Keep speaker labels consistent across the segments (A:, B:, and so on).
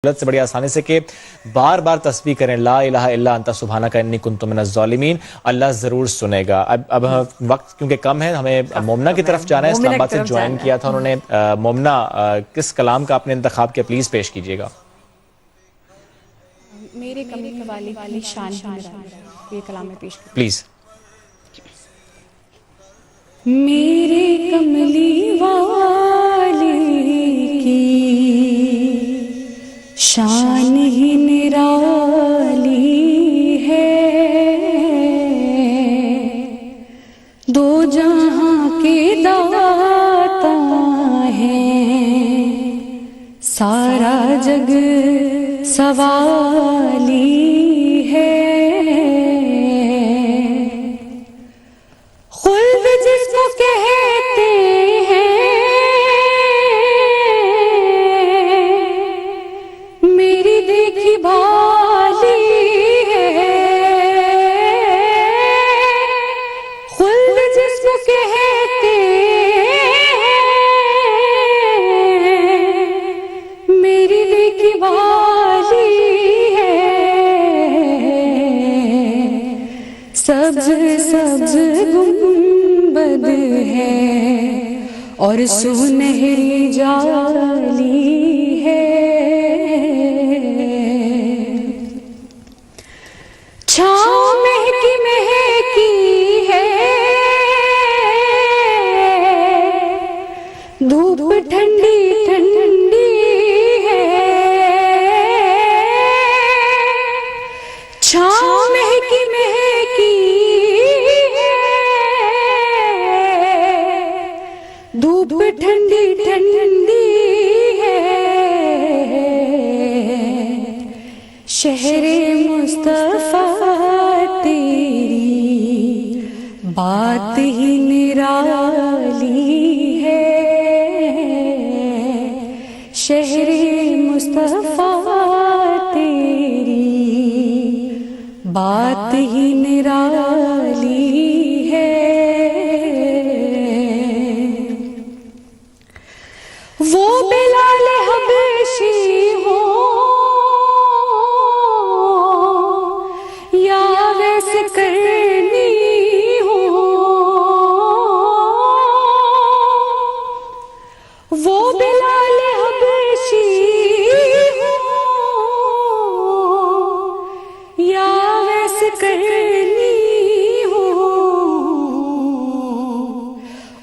A: से बड़ी आसानी से कि बार बार तस्बीह करें ला इलाहा इल्ला अंता सुब्हानका इन्नी कुन्तु मिनज़ ज़ालिमीन। अल्लाह ज़रूर सुनेगा। अब वक्त क्योंकि कम है, हमें मोमना की तरफ जाना है। इस्लामाबाद से ज्वाइन किया था उन्होंने। मोमना, किस कलाम का आपने इंतखाब किया, प्लीज़ पेश कीजिएगा।
B: मेरे कमली वाले की शान ये कलाम में पेश
A: प्लीज़।
B: मेरे कमली वाले की शान ही निराली है, दो जहां के दाता है, सारा जग सवाली है। खुल्द जिसको कहते हैं, मेरी देखी भाली है। खुल्द जिसको कहते हैं, मेरी देखी भाली है। सब्ज सब्ज गुंबद है और सुनहरी जाली है। छाँव महकी महकी है, धूप ठंडी ठंडी है। छाँव महकी महकी है, धूप ठंडी ठंडी है। शहरे मुस्तफा तेरी बात ही निराली है। शहरे मुस्तफा तेरी बात ही निराली है। वो बिलाल हबशी हो या वैसे करनी हो, वो बिलाल हबशी हो या वैसे करनी हो,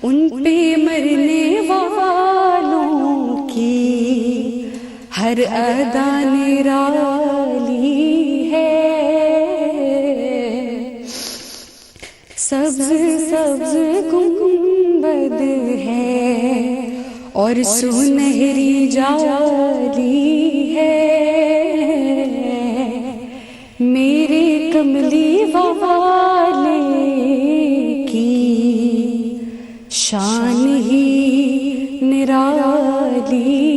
B: उन पे मरने वालों की हर अदा निराली है। सब्ज सब्ज गुंबद है और सुनहरी जाली है। मेरे कमली वाले की शान ही निराली